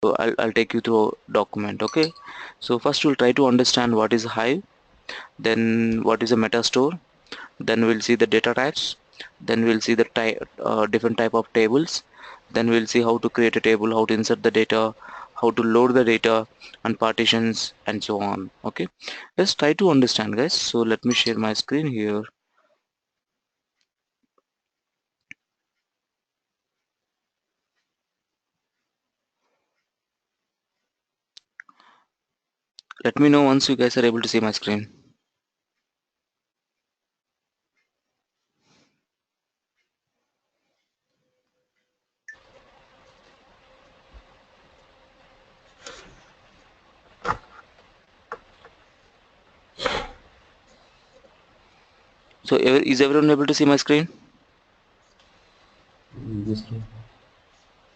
So I'll take you through document. Okay, so first we'll try to understand what is Hive, then what is a meta store, then we'll see the data types, then we'll see the different type of tables, then we'll see how to create a table, how to insert the data, how to load the data and partitions and so on. Okay, let's try to understand, guys. So let me share my screen here. Let me know once you guys are able to see my screen. So is everyone able to see my screen? Yes.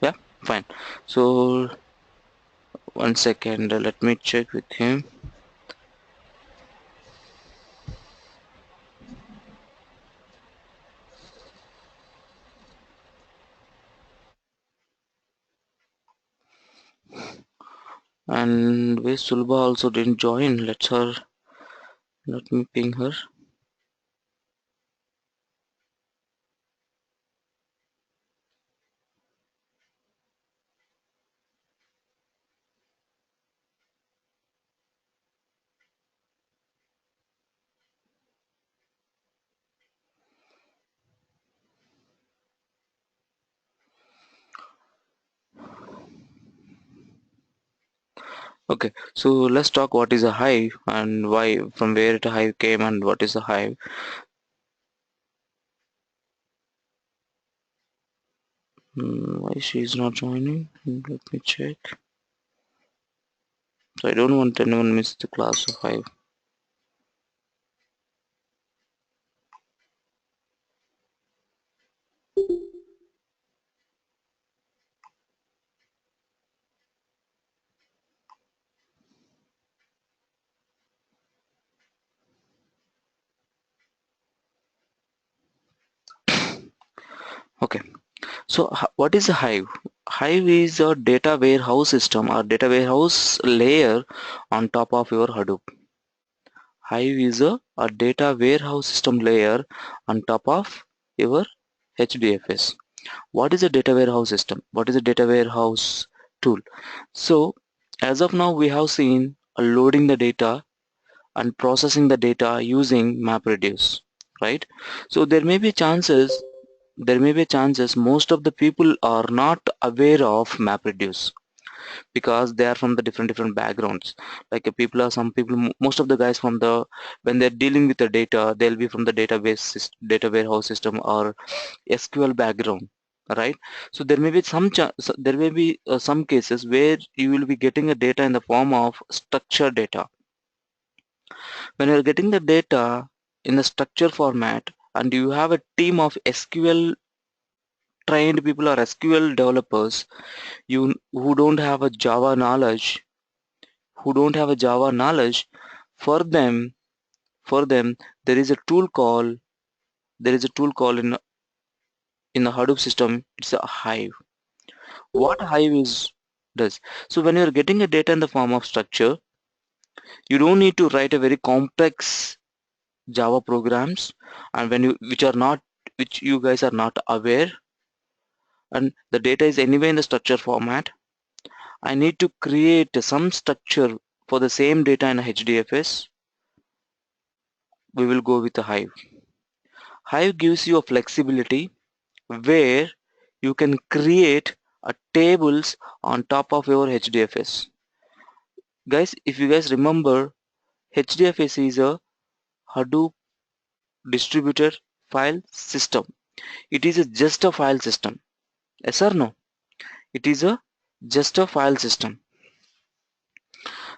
Yeah, fine. So 1 second, let me check with him. And where Sulba also didn't join. Let me ping her. Okay, so let's talk what is a hive and why, from where the hive came and what is a hive. Why she is not joining? Let me check. So I don't want anyone miss the class of hive. Okay, so what is a hive? Hive is a data warehouse system or data warehouse layer on top of your Hadoop. Hive is a data warehouse system layer on top of your HDFS. What is a data warehouse system? What is a data warehouse tool? So as of now we have seen loading the data and processing the data using Mapreduce, right? So there may be chances most of the people are not aware of Mapreduce because they are from the different backgrounds. Like some people, most of the guys from the, when they're dealing with the data, they'll be from the data warehouse system or SQL background, right? So there may be some cases where you will be getting a data in the form of structured data. When you're getting the data in the structure format and you have a team of SQL trained people or SQL developers, you who don't have a Java knowledge, for them there is a tool called in the Hadoop system. It's a Hive. What Hive is does, so when you're getting a data in the form of structure, you don't need to write a very complex Java programs, and which you guys are not aware, and the data is anyway in the structure format. I need to create some structure for the same data in a HDFS. We will go with a Hive. Hive gives you a flexibility where you can create a tables on top of your HDFS. Guys, if you guys remember, HDFS is a Hadoop distributed file system. It is just a file system. Yes or no? It is just a file system.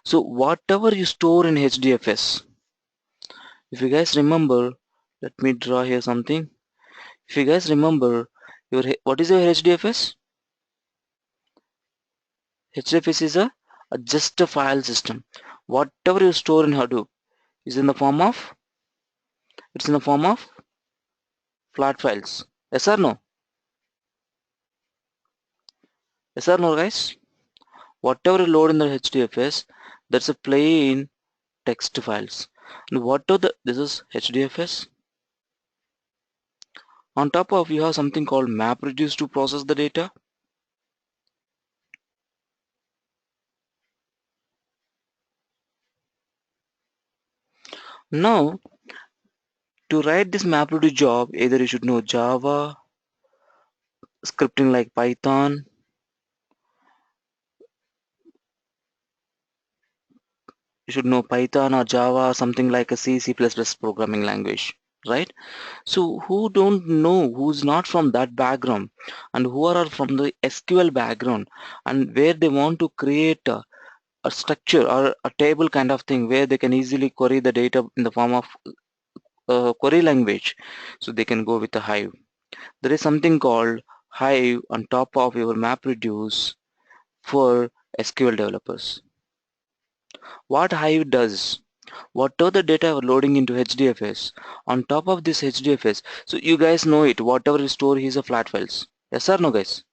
So whatever you store in HDFS, if you guys remember, let me draw here something. If you guys remember, what is your HDFS? HDFS is just a file system. Whatever you store in Hadoop is in the form of flat files. Yes or no? Yes or no, guys? Whatever you load in the HDFS, that's a plain text files. And this is HDFS. On top of you have something called Mapreduce to process the data. Now, to write this Mapreduce job, either you should know Java, scripting like Python, you should know Python or Java, something like a C, C++ programming language, right? So who don't know, who's not from that background and who are from the SQL background and where they want to create a structure or a table kind of thing where they can easily query the data in the form of query language, so they can go with the Hive. There is something called Hive on top of your MapReduce for SQL developers. What Hive does, whatever the data are loading into HDFS, on top of this HDFS, so you guys know it, whatever you store is a flat files. Yes or no, guys?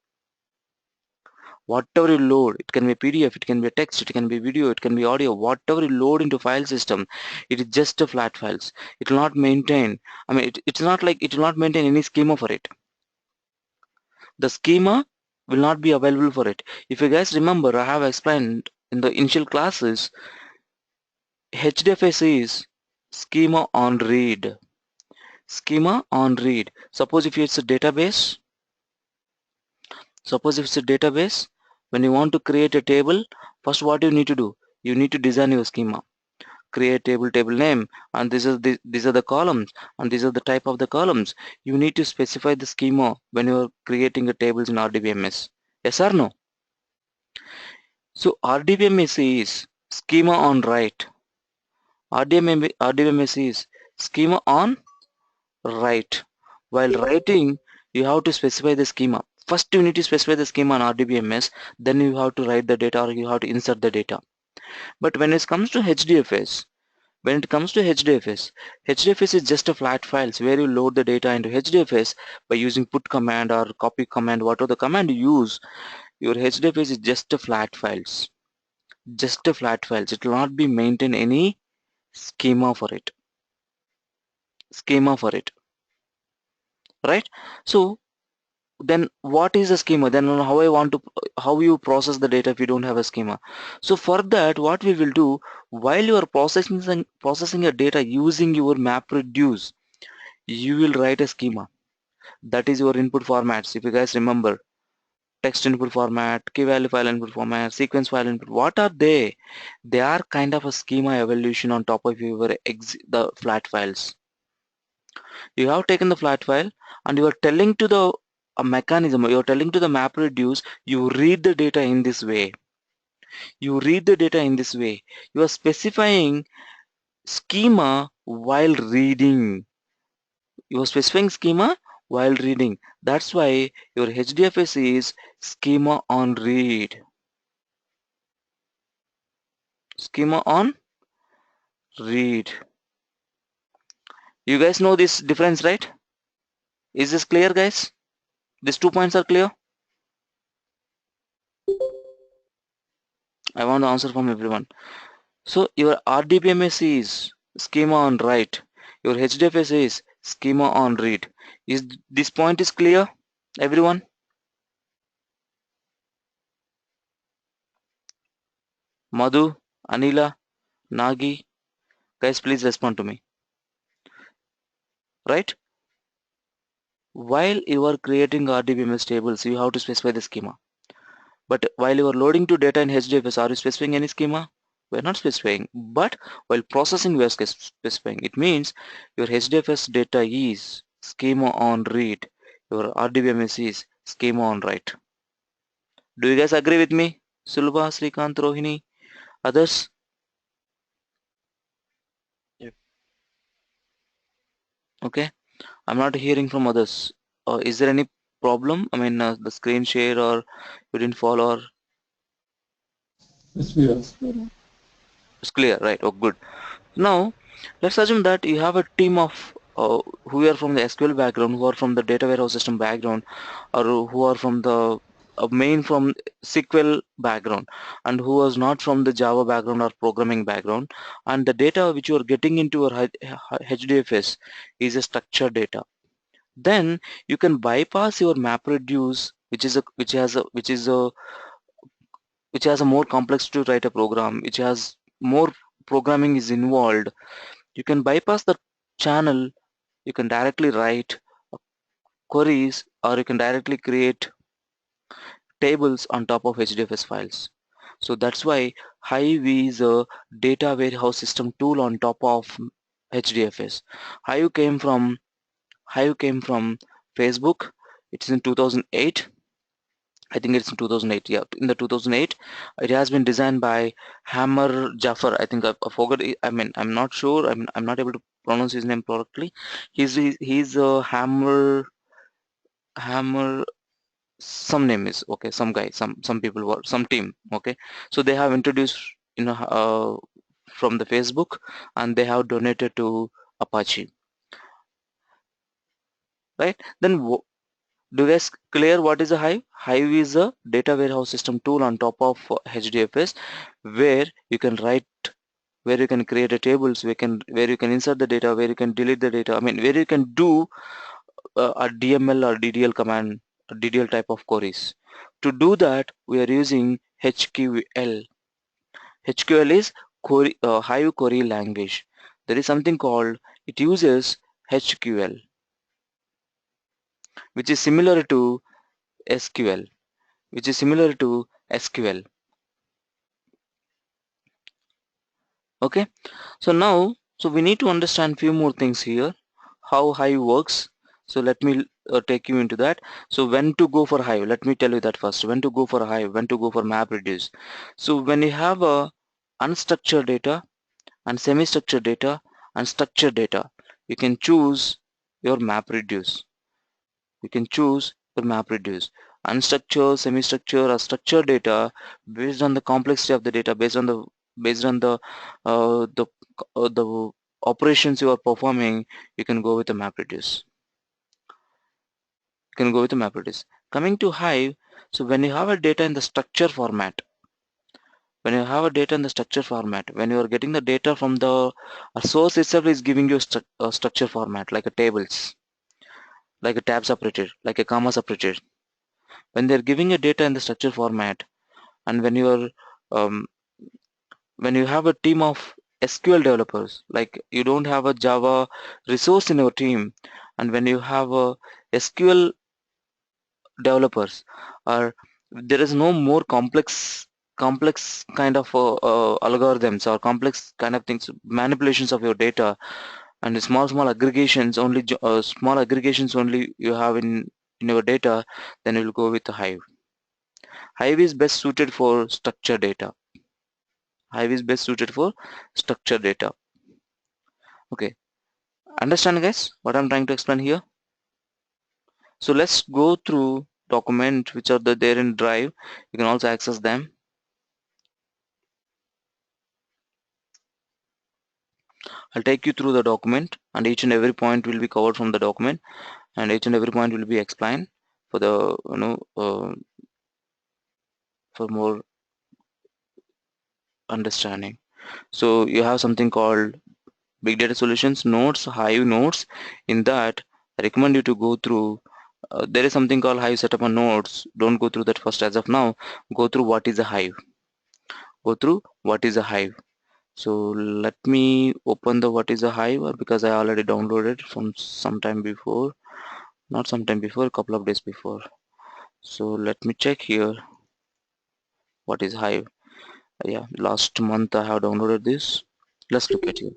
Whatever you load, it can be PDF, it can be text, it can be video, it can be audio, whatever you load into file system, it is just a flat files. It will not maintain, I mean, it's not like it will not maintain any schema for it. The schema will not be available for it. If you guys remember, I have explained in the initial classes, HDFS is schema on read. Schema on read. Suppose if it's a database, when you want to create a table, first what you need to do, you need to design your schema. Create table name, and these are the columns, and these are the type of the columns. You need to specify the schema when you are creating the tables in RDBMS. Yes or no? So RDBMS is schema on write. RDBMS is schema on write. While writing, you have to specify the schema. First, you need to specify the schema on RDBMS, then you have to write the data or you have to insert the data. But when it comes to HDFS, HDFS is just a flat files where you load the data into HDFS by using put command or copy command, whatever the command you use. Your HDFS is just a flat files. Just a flat files. It will not be maintain any schema for it. Right? So then what is a schema? Then how you process the data if you don't have a schema? So for that, what we will do, while you are processing your data using your MapReduce, you will write a schema. That is your input formats. If you guys remember, text input format, key value file input format, sequence file input, what are they? They are kind of a schema evolution on top of your the flat files. You have taken the flat file and you are telling to the a mechanism, you are telling to the MapReduce, you read the data in this way. You are specifying schema while reading. That's why your HDFS is schema on read. Schema on read. You guys know this difference, right? Is this clear, guys? These 2 points are clear? I want to answer from everyone. So your RDBMS is schema on write. Your HDFS is schema on read. Is this point is clear, everyone? Madhu, Anila, Nagi, guys, please respond to me. Right? While you are creating RDBMS tables, you have to specify the schema. But while you are loading to data in HDFS, are you specifying any schema? We're not specifying. But while processing, we are specifying. It means your HDFS data is schema on read. Your RDBMS is schema on write. Do you guys agree with me? Sulba, Srikant, Rohini, others? Yep. Okay. I'm not hearing from others. Is there any problem? I mean, the screen share or you didn't follow or It's clear. it's clear, right? Oh, good. Now, let's assume that you have a team of who are from the SQL background, who are from the data warehouse system background, or who are from the a main from SQL background and who was not from the Java background or programming background, and the data which you are getting into your HDFS is a structured data, then you can bypass your Mapreduce, which has a more complex to write a program, which has more programming is involved. You can bypass the channel. You can directly write queries, or you can directly create tables on top of HDFS files. So that's why Hive is a data warehouse system tool on top of HDFS. Hive came from Facebook. It's in 2008. I think it's in 2008. Yeah, in the 2008, it has been designed by Hammer Jaffer. I think I forgot. I mean, I'm not sure. I'm not able to pronounce his name correctly. He's a Hammer. Some name is okay. Some guy. Some people were some team. Okay, so they have introduced, from the Facebook, and they have donated to Apache. Right? Then do you guys clear what is a Hive? Hive is a data warehouse system tool on top of HDFS, where you can write, where you can create a tables, where you can insert the data, where you can delete the data. I mean, where you can do a DML or DDL command, a DDL type of queries. To do that, we are using HQL. HQL is Hive query language. There is something called, it uses HQL, which is similar to SQL, which is similar to SQL. Okay, so now, so we need to understand few more things here, how Hive works. So let me take you into that. So when to go for Hive, let me tell you that first. When to go for Hive, when to go for Mapreduce. So when you have a unstructured data and semi-structured data and structured data, you can choose your Mapreduce. You can choose your Mapreduce. Unstructured, semi-structured, or structured data, based on the complexity of the data, based on the operations you are performing, you can go with the Mapreduce. You can go with the Mapreduce. Coming to Hive, so when you have a data in the structure format, when you have a data in the structure format, when you are getting the data from the source itself is giving you a structure format, like a tables, like a tab separated, like a comma separated. When they're giving a data in the structure format, and um, when you have a team of SQL developers, like you don't have a Java resource in your team, and when you have a SQL developers, or there is no more complex kind of algorithms or complex kind of things, manipulations of your data, and small aggregations only, small aggregations only you have in your data, then you will go with Hive. Hive is best suited for structured data. Hive is best suited for structured data. Okay, understand guys what I'm trying to explain here? So let's go through document which are there in Drive. You can also access them. I'll take you through the document, and each and every point will be covered from the document, and each and every point will be explained for the for more understanding. So you have something called Big Data Solutions Notes, Hive Notes. In that, I recommend you to go through. There is something called Hive Setup and Notes. Don't go through that first as of now. Go through what is a Hive. Go through what is a Hive. So let me open the what is a Hive, because I already downloaded from some time before. Not some time before, a couple of days before. So let me check here what is Hive. Yeah, last month I have downloaded this. Let's look at here.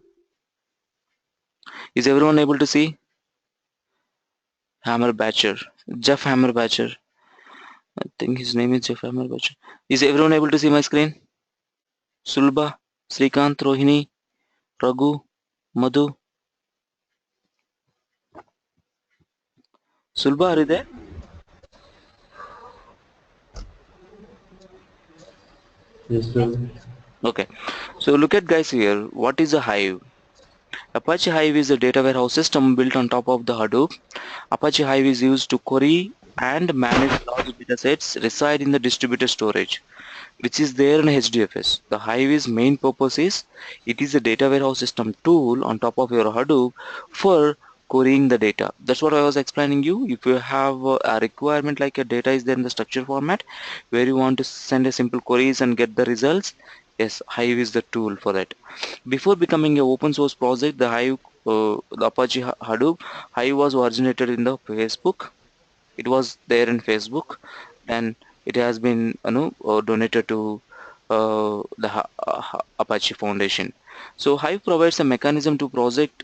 Is everyone able to see? Hammerbatcher, Jeff Hammerbatcher. I think his name is Jeff Hammerbatcher. Is everyone able to see my screen? Sulba, Srikant, Rohini, Raghu, Madhu. Sulba, are you there? Yes, sir. Okay. So look at guys here. What is a Hive? Apache Hive is a data warehouse system built on top of the Hadoop. Apache Hive is used to query and manage large datasets reside in the distributed storage, which is there in HDFS. The Hive's main purpose is it is a data warehouse system tool on top of your Hadoop for querying the data. That's what I was explaining you. If you have a requirement like a data is there in the structure format where you want to send a simple queries and get the results, yes, Hive is the tool for that. Before becoming an open source project, the Apache Hadoop, Hive was originated in the Facebook. It was there in Facebook, and it has been donated to Apache Foundation. So Hive provides a mechanism to project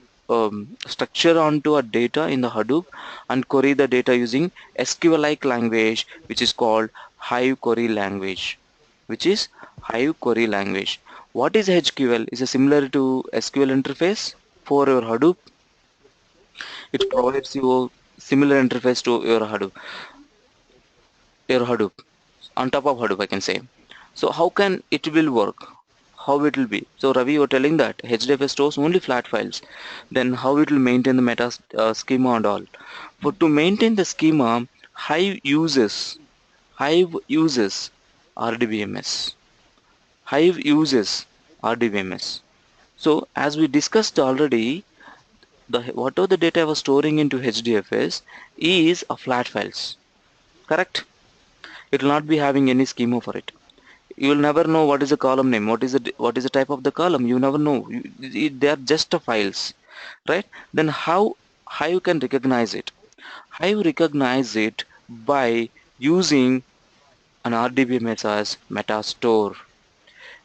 structure onto a data in the Hadoop and query the data using SQL-like language, which is called Hive query language. Which is Hive query language. What is HQL? Is a similar to SQL interface for your Hadoop. It provides you similar interface to your Hadoop on top of Hadoop, I can say. So how can it will work? How it will be? So Ravi, you're telling that HDFS stores only flat files. Then how it will maintain the meta schema and all? For to maintain the schema, Hive uses RDBMS. Hive uses RDBMS. So as we discussed already, the whatever the data I was storing into HDFS is a flat files. Correct? It will not be having any schema for it. You will never know what is the column name, what is the type of the column. You never know. They are just a files, right? Then how you can recognize it? How you recognize it by using an RDBMS as metastore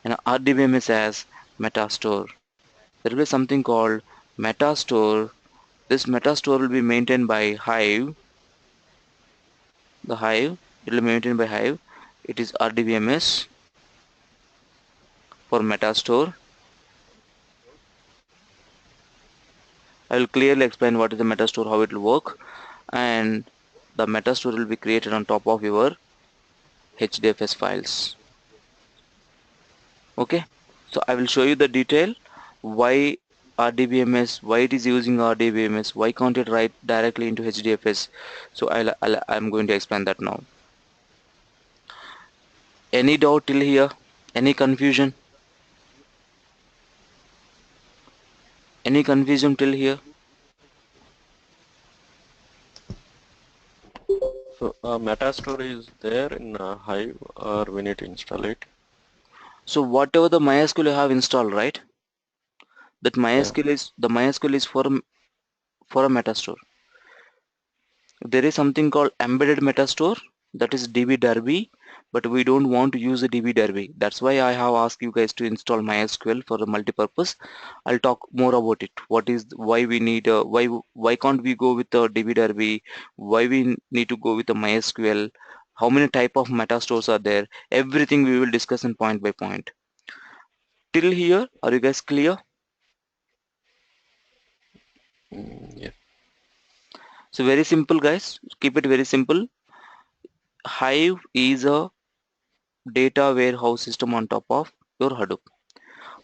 and RDBMS as metastore. There will be something called metastore. This metastore will be maintained by Hive. The Hive, it will be maintained by Hive. It is RDBMS for metastore. I will clearly explain what is the metastore, how it will work, and the metastore will be created on top of your HDFS files. Okay, so I will show you the detail why RDBMS, why it is using RDBMS, why can't it write directly into HDFS. So I'm going to explain that now. Any doubt till here? Any confusion? Any confusion till here? So Metastore is there in Hive, or we need to install it. So whatever the MySQL you have installed, right? That Yeah. MySQL is for a metastore. There is something called embedded metastore, that is DB Derby, but we don't want to use the DB Derby. That's why I have asked you guys to install MySQL for the multi-purpose. I'll talk more about it. Why we need why can't we go with the DB Derby? Why we need to go with the MySQL? How many type of metastores are there? Everything we will discuss in point by point. Till here, are you guys clear? Yeah. So very simple, guys. Keep it very simple. Hive is a data warehouse system on top of your Hadoop.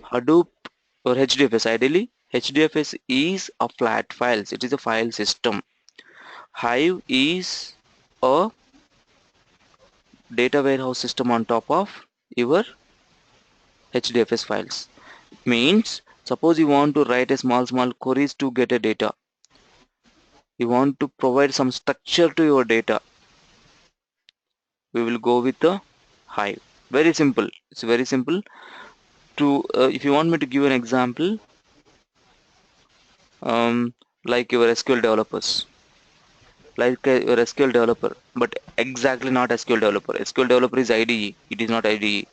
Hadoop or HDFS ideally. HDFS is a flat files. It is a file system. Hive is a data warehouse system on top of your HDFS files. Means suppose you want to write a small queries to get a data. You want to provide some structure to your data. We will go with the Hive. Very simple. It's very simple. To if you want me to give an example, like your SQL developers, like your SQL developer, but exactly not SQL developer. SQL developer is IDE, it is not IDE.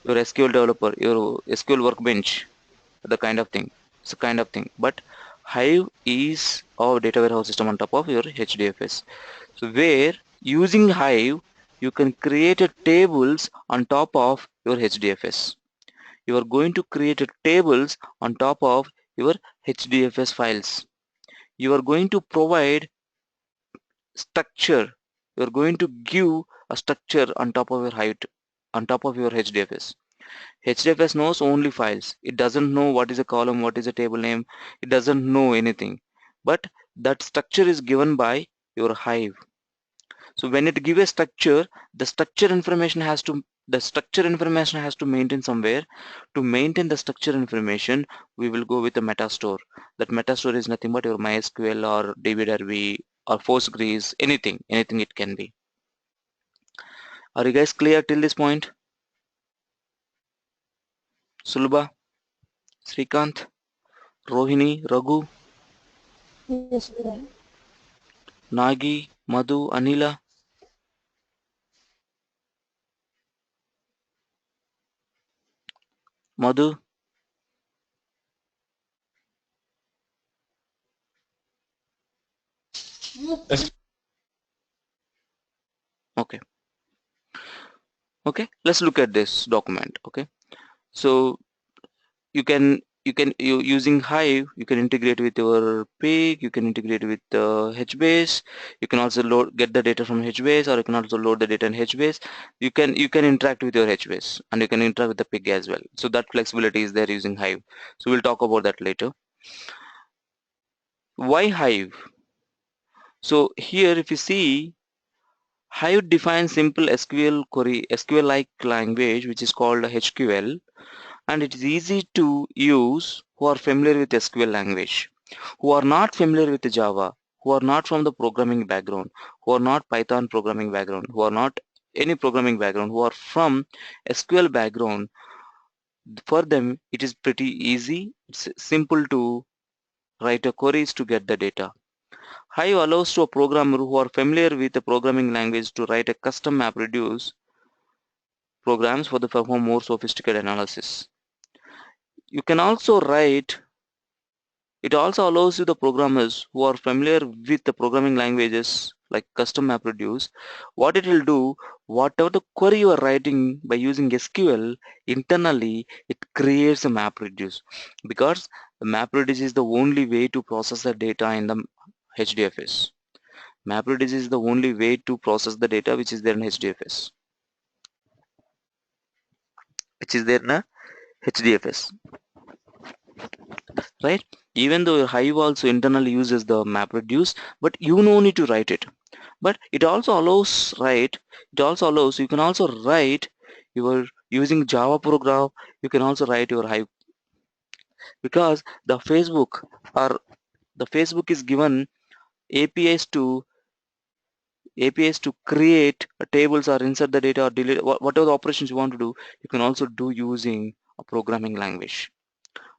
Your SQL developer, your SQL workbench, the kind of thing. It's a kind of thing. But Hive is our data warehouse system on top of your HDFS. So where using Hive, you can create a tables on top of your HDFS. You are going to create a tables on top of your HDFS files. You are going to provide structure. You are going to give a structure on top of your height, on top of your HDFS. HDFS knows only files. It doesn't know what is a column, what is a table name. It doesn't know anything. But that structure is given by your Hive. So when it give a structure, the structure information has to maintain somewhere. To maintain the structure information, we will go with the meta store. That meta store is nothing but your MySQL or DBDB or Postgres, anything it can be. Are you guys clear till this point? Sulba, Srikanth, Rohini, Raghu, Yes, sir. Nagi, Madhu, Anila, Madhu. Okay, okay. Let's look at this document. Okay, so you using Hive, you can integrate with your pig, you can integrate with HBase, you can also get the data from HBase, or you can also load the data in HBase. You can interact with your HBase, and you can interact with the pig as well. So that flexibility is there using Hive. So we'll talk about that later. Why Hive? So here if you see, Hive defines simple SQL query, SQL-like language, which is called HQL, and it is easy to use who are familiar with SQL language, who are not familiar with Java, who are not from the programming background, who are not Python programming background, who are not any programming background, who are from SQL background. For them it is pretty easy. It's simple to write a queries to get the data. Hive allows to a programmer who are familiar with the programming language to write a custom Mapreduce programs for the perform more sophisticated analysis. You can also write It also allows you the programmers who are familiar with the programming languages like custom MapReduce. What it will do, whatever the query you are writing by using SQL, internally it creates a MapReduce, because the MapReduce is the only way to process the data in the HDFS. MapReduce is the only way to process the data which is there in HDFS, which is there in a HDFS, right? Even though Hive also internally uses the MapReduce, but you no need to write it. But it also allows, right, it also allows, you can also write your using Java program, you can also write your Hive, because the Facebook is given APIs to APIs to create tables or insert the data or delete whatever the operations you want to do. You can also do using a programming language,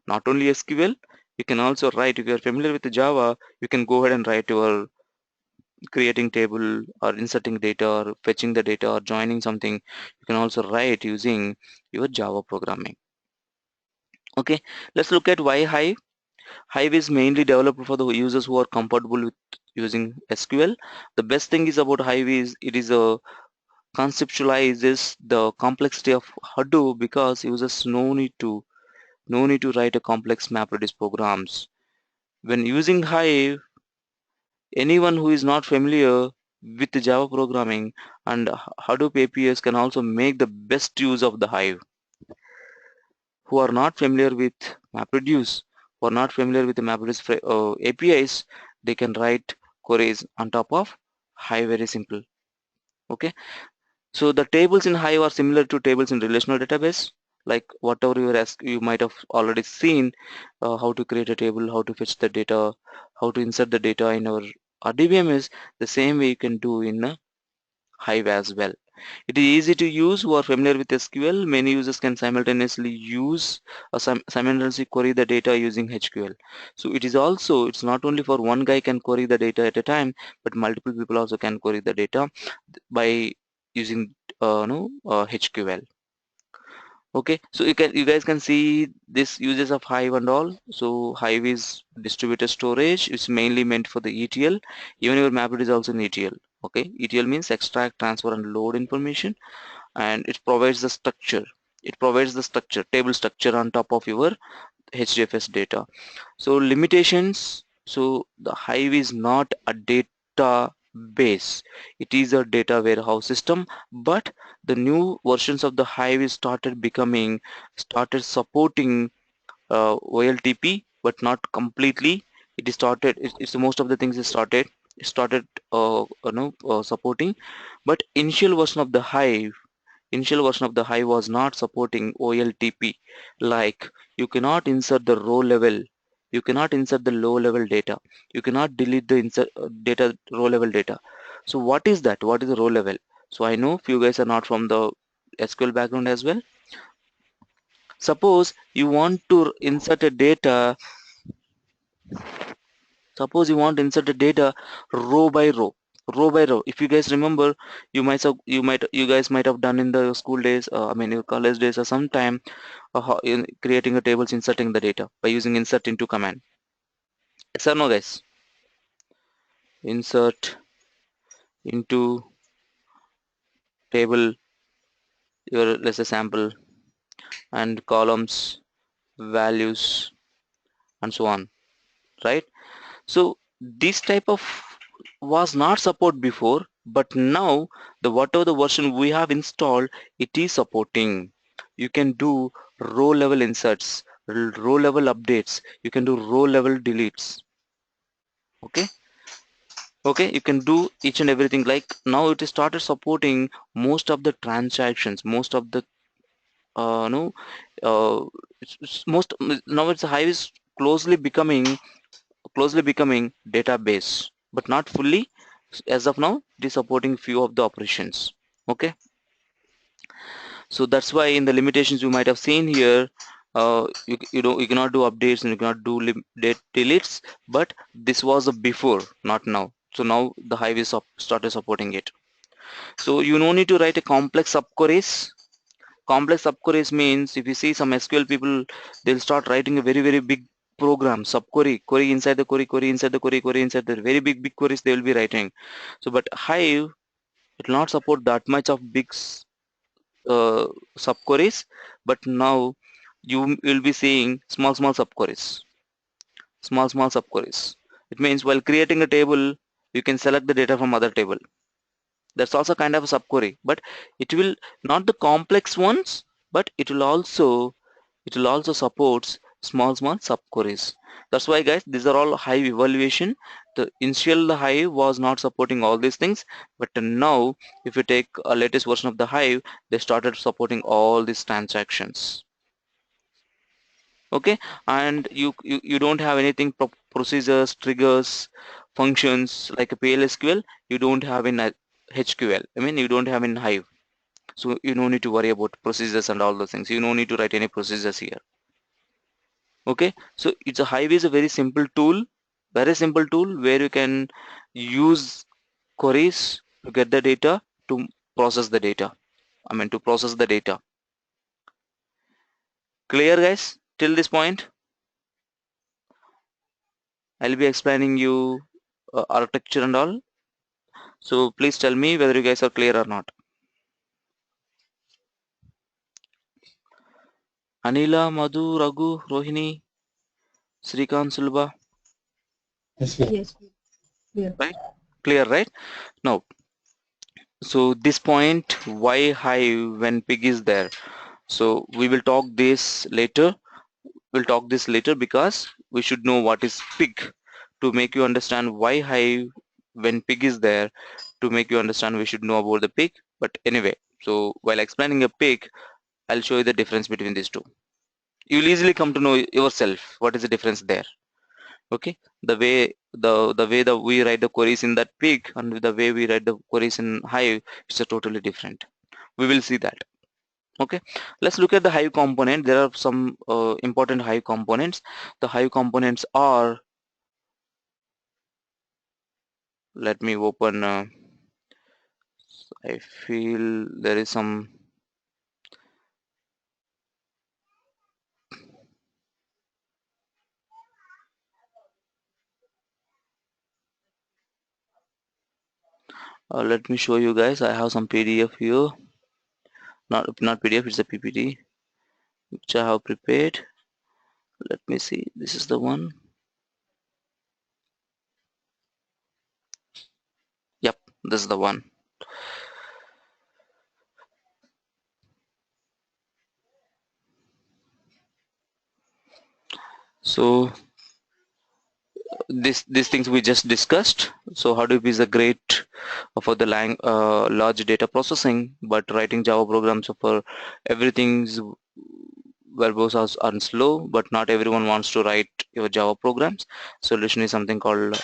not only SQL. You can also write, if you are familiar with Java, you can go ahead and write your creating table or inserting data or fetching the data or joining something. You can also write using your Java programming. Okay, let's look at why Hive. Hive is mainly developed for the users who are comfortable with using SQL. The best thing is about Hive is it is a conceptualizes the complexity of Hadoop, because users no need to write a complex MapReduce programs. When using Hive, anyone who is not familiar with the Java programming and Hadoop APIs can also make the best use of the Hive. Who are not familiar with MapReduce, who are not familiar with the MapReduce APIs, they can write queries on top of Hive, very simple. Okay, so the tables in Hive are similar to tables in relational database. Like whatever you might have already seen, how to create a table, how to fetch the data, how to insert the data in our RDBM is the same way you can do in Hive as well. It is easy to use who are familiar with SQL. Many users can simultaneously use simultaneously query the data using HQL. So it's not only for one guy can query the data at a time, but multiple people also can query the data by using HQL. Okay, so you guys can see this uses of Hive and all. So Hive is distributed storage. It's mainly meant for the ETL. Even your maplet is also in ETL. Okay, ETL means extract, transfer, and load information, and it provides the structure. It provides the structure, table structure on top of your HDFS data. So limitations. So the Hive is not a database. It is a data warehouse system, but the new versions of the Hive is started supporting OLTP, but not completely. It is started. It's most of the things is started. started supporting, but initial version of the Hive was not supporting OLTP. Like, you cannot insert the row level, you cannot insert the low level data, you cannot delete the insert data, row level data. So what is that? What is the row level? So I know few guys are not from the SQL background as well. Suppose you want to insert a data, suppose you want to insert the data row by row, row by row. If you guys remember, you guys might have done in the school days, I mean your college days or sometime, in creating a tables, inserting the data by using insert into command. Yes or no, guys? Insert into table, your, let's say, sample, and columns, values, and so on, right? So this type of was not support before, but now the whatever the version we have installed, it is supporting. You can do row level inserts, row level updates, you can do row level deletes. Okay, okay, you can do each and everything. Like, now it is started supporting most of the transactions, most of the no most now it's Hive is closely becoming, database, but not fully. As of now, it is supporting few of the operations. Okay, so that's why in the limitations you might have seen here, you cannot do updates and you cannot do deletes, but this was a before, not now. So now the Hive is started supporting it. So you no need to write a complex subqueries. Complex subqueries means, if you see some SQL people, they'll start writing a very very big program, subquery, query inside the query, query inside the query, query inside the very big queries they will be writing. So but Hive, it will not support that much of big uh, subqueries, but now you will be seeing small subqueries, small subqueries. It means while creating a table, you can select the data from other table. That's also kind of a subquery, but it will not the complex ones, but it will also supports small subqueries. That's why, guys, these are all Hive evaluation. The initial Hive was not supporting all these things, but now if you take a latest version of the Hive, they started supporting all these transactions. Okay, and you don't have anything procedures, triggers, functions like a PLSQL. You don't have in HQL. I mean, you don't have in Hive. So you no need to worry about procedures and all those things. You no need to write any procedures here. Okay, so it's a Hive is a very simple tool where you can use queries to get the data, to process the data. I mean, to process the data. Clear, guys? Till this point, I'll be explaining you architecture and all. So please tell me whether you guys are clear or not. Anila, Madhu, Raghu, Rohini, Srikant, Sulba, Yes, sir. Yes. Clear. right? Clear, right? Now, so this point, why Hive when pig is there? So we will talk this later. We'll talk this later because we should know what is pig to make you understand why Hive when pig is there. To make you understand, we should know about the pig. But anyway, so while explaining a pig, I'll show you the difference between these two. You'll easily come to know yourself what is the difference there. Okay, the way that we write the queries in that pig and the way we write the queries in Hive, it's a totally different. We will see that. Okay, let's look at the Hive component. There are some important Hive components. The Hive components are, let me open, I feel there is some, let me show you guys. I have some PDF here, not PDF, it's a PPT which I have prepared. Let me see, this is the one. Yep, this is the one. So these things we just discussed. So Hadoop is a great for the large data processing, but writing Java programs for everything's verbose are slow, but not everyone wants to write your Java programs. Solution is something called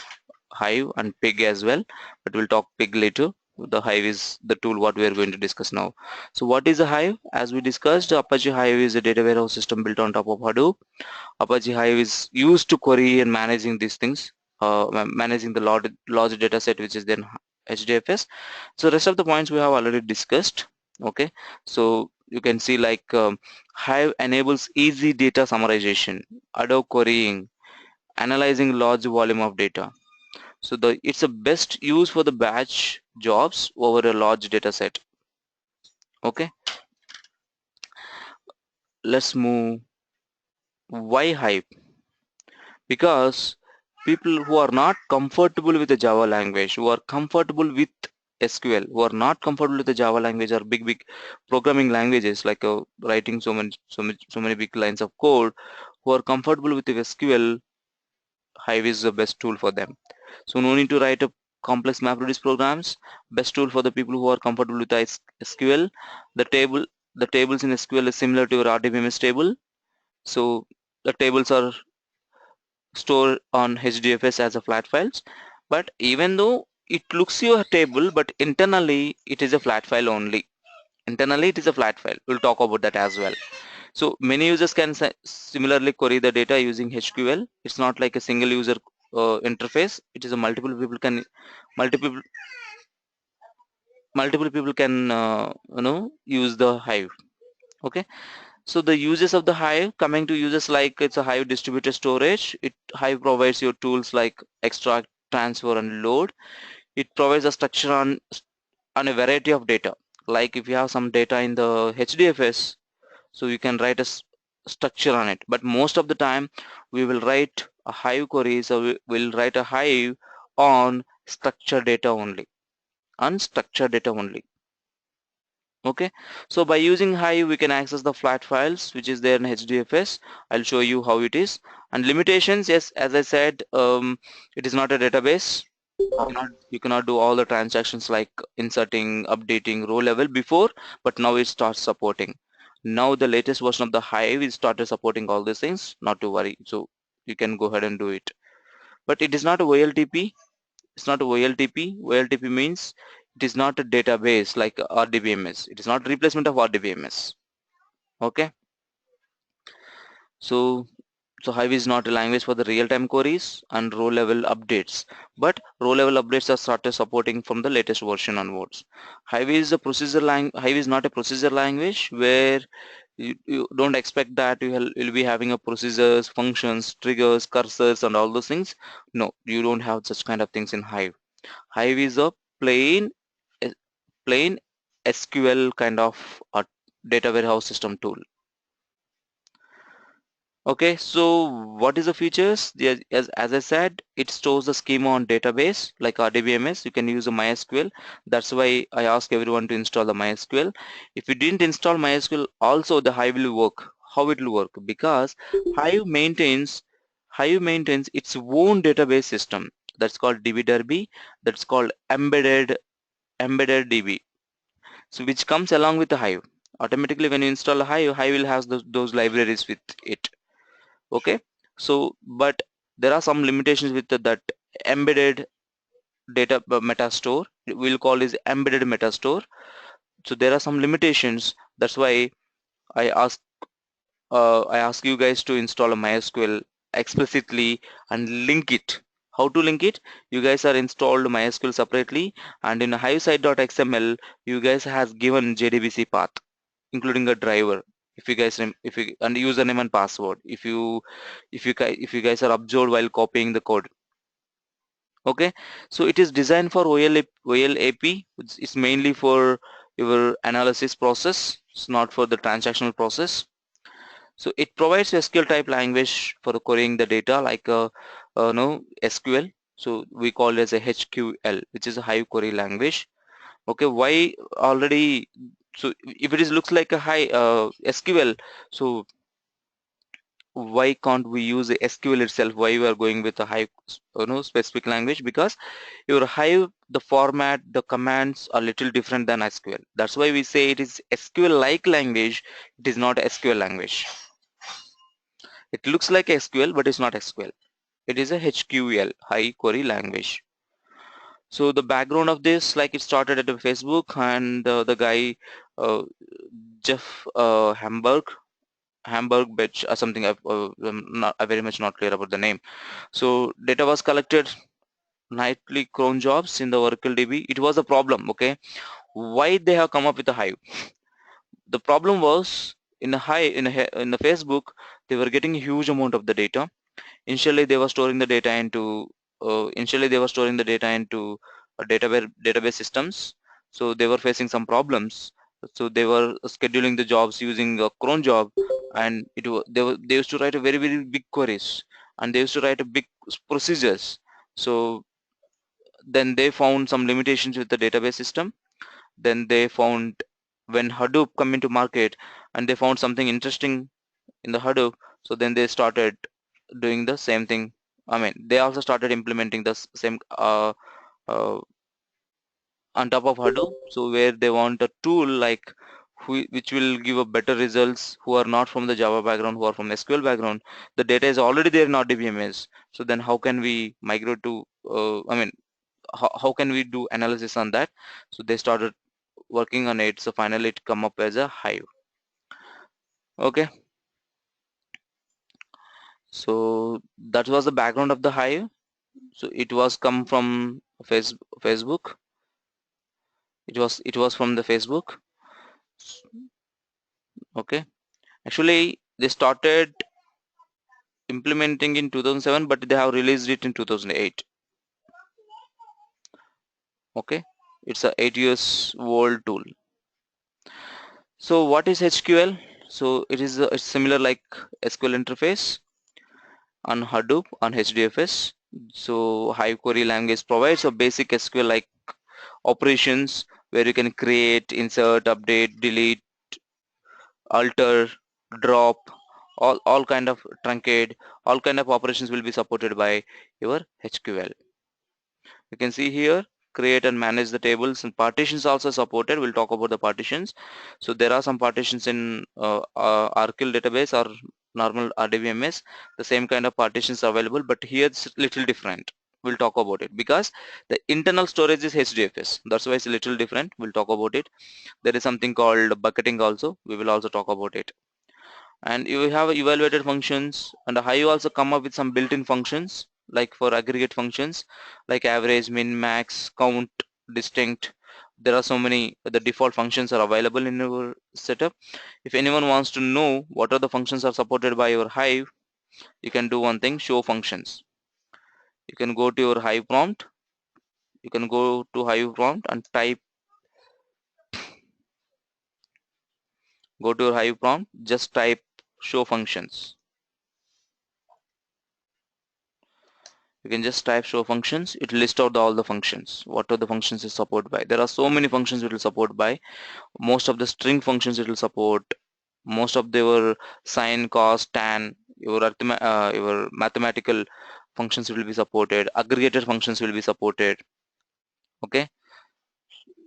Hive and Pig as well, but we'll talk Pig later. The Hive is the tool what we are going to discuss now. So what is a Hive? As we discussed, Apache Hive is a data warehouse system built on top of Hadoop. Apache Hive is used to query and managing these things, managing the large data set, which is then HDFS. So rest of the points we have already discussed. Okay, so you can see like Hive enables easy data summarization, auto querying, analyzing large volume of data. So it's a best use for the batch jobs over a large data set. Okay, let's move. Why Hive? Because people who are not comfortable with the Java language, who are comfortable with SQL, who are not comfortable with the Java language or big programming languages like writing so many big lines of code, who are comfortable with the SQL, Hive is the best tool for them. So no need to write a complex Mapreduce programs. Best tool for the people who are comfortable with the SQL. The table, the tables in SQL is similar to your RDBMS table. So the tables are stored on HDFS as a flat files, but even though it looks your table, but internally it is a flat file only. Internally it is a flat file. We'll talk about that as well. So many users can similarly query the data using HQL. It's not like a single user interface. It is a multiple multiple people can use the Hive. Okay. So the uses of the Hive, coming to uses like it's a Hive distributed storage. Hive provides your tools like extract, transfer, and load. It provides a structure on a variety of data. Like if you have some data in the HDFS, so you can write a structure on it. But most of the time, we will write a Hive query, so we will write a Hive on structured data only. Unstructured data only. Okay, so by using Hive we can access the flat files which is there in HDFS. I'll show you how it is. And limitations, yes, as I said, it is not a database. You cannot do all the transactions like inserting, updating, row level before, but now it starts supporting. Now the latest version of the Hive is started supporting all these things, not to worry. So you can go ahead and do it. But it is not a OLTP. It's not a OLTP. OLTP means it is not a database like RDBMS. It is not replacement of RDBMS. Okay. So Hive is not a language for the real-time queries and row-level updates, but row-level updates are started supporting from the latest version onwards. Hive is not a procedure language where you don't expect that you'll be having a procedures, functions, triggers, cursors, and all those things. No, you don't have such kind of things in Hive. Hive is a eh, plain SQL kind of data warehouse system tool. Okay, so what is the features? As I said, it stores the schema on database like RDBMS. You can use a MySQL. That's why I ask everyone to install the MySQL. If you didn't install MySQL, also the Hive will work. How it will work? Because Hive maintains Hive maintains its own database system. That's called DB That's called embedded DB. So which comes along with the Hive. Automatically, when you install a Hive, Hive will have those libraries with it. Okay, so but there are some limitations with that embedded data meta store. We'll call is embedded meta store. So there are some limitations. That's why I ask you guys to install a MySQL explicitly and link it. How to link it? You guys are installed MySQL separately, and in hivesite.xml you guys has given JDBC path including a driver. If you guys if you and username and password, if you guys are observed while copying the code. Okay, so it is designed for OLAP. It's mainly for your analysis process. It's not for the transactional process. So it provides SQL type language for querying the data like no SQL. So we call it as a HQL, which is a Hive query language. Okay, why already? So if it is looks like a high SQL, so why can't we use the SQL itself? Why we are going with a Hive, specific language? Because your Hive, the format, the commands are little different than SQL. That's why we say it is SQL-like language. It is not SQL language. It looks like SQL, but it's not SQL. It is a HQL, high query language. So the background of this, like it started at Facebook, and the guy, uh, Jeff Hamburg Bitch or something. I'm very much not clear about the name. So data was collected nightly cron jobs in the Oracle DB. It was a problem. Okay, why they have come up with a Hive? The problem was in a Hive in the Facebook, they were getting a huge amount of the data. Initially they were storing the data into a database systems. So they were facing some problems. So they were scheduling the jobs using a cron job, and they used to write a very big queries, and they used to write a big procedures. So then they found some limitations with the database system. Then they found, when Hadoop come into market, and they found something interesting in the Hadoop. So then they started doing the same thing. I mean, they also started implementing the same uh, on top of Hadoop. So where they want a tool like which will give a better results, who are not from the Java background, who are from SQL background. The data is already there in RDBMS. So then how can we migrate to, how can we do analysis on that? So they started working on it. So finally it come up as a Hive. Okay. So that was the background of the Hive. So it was come from Facebook. It was from the Facebook. Okay. Actually, they started implementing in 2007, but they have released it in 2008. Okay. It's a 8 years old tool. So what is HQL? So it's similar like SQL interface on Hadoop on HDFS. So Hive query language provides a basic SQL like operations where you can create, insert, update, delete, alter, drop, all kind of truncate, all kind of operations will be supported by your HQL. You can see here, create and manage the tables, and partitions also supported. We'll talk about the partitions. So there are some partitions in Oracle database or normal RDBMS. The same kind of partitions are available, but here it's little different. We'll talk about it because the internal storage is HDFS. That's why it's a little different. We'll talk about it. There is something called bucketing also. We will also talk about it. And you have evaluated functions, and Hive also come up with some built-in functions like for aggregate functions like average, min, max, count, distinct. There are so many, the default functions are available in your setup. If anyone wants to know what are the functions are supported by your Hive, you can do one thing: show functions. You can go to your Hive prompt, and go to your Hive prompt, just type show functions. You can just type show functions. It lists out all the functions. What are the functions is supported by? There are so many functions it will support by. Most of the string functions it will support. Most of their sine, cos, tan, your mathematical functions will be supported. Aggregated functions will be supported. Okay,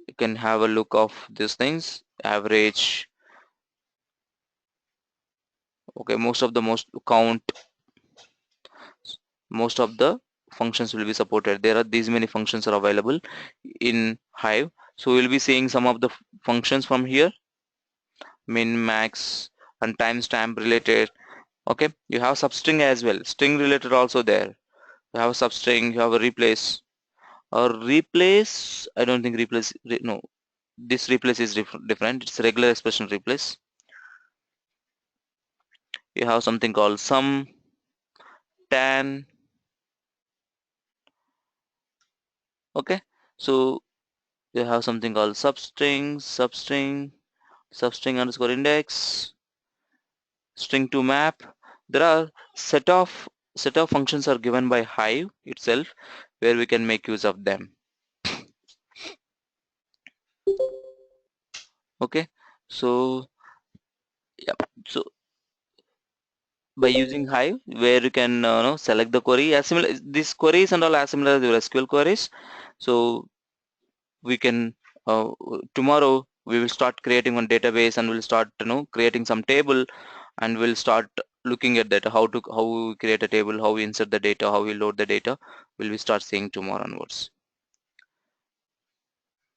you can have a look of these things. Average. Okay, most count. Most of the functions will be supported. There are these many functions are available in Hive. So we'll be seeing some of the functions from here: min, max, and timestamp related. Okay, you have substring as well, string related also there. You have a substring, you have a replace. Or replace, I don't think no, this replace is different. It's a regular expression replace. You have something called sum, tan. Okay, so you have something called substring underscore index, string to map. There are set of functions are given by Hive itself where we can make use of them. Okay, so yeah, so by using Hive, where you can select the query. As similar, these queries and all are similar to your SQL queries. So we can tomorrow we will start creating one database, and we'll start creating some table, and we'll start looking at that, how we create a table, how we insert the data, how we load the data. Will we start seeing tomorrow onwards.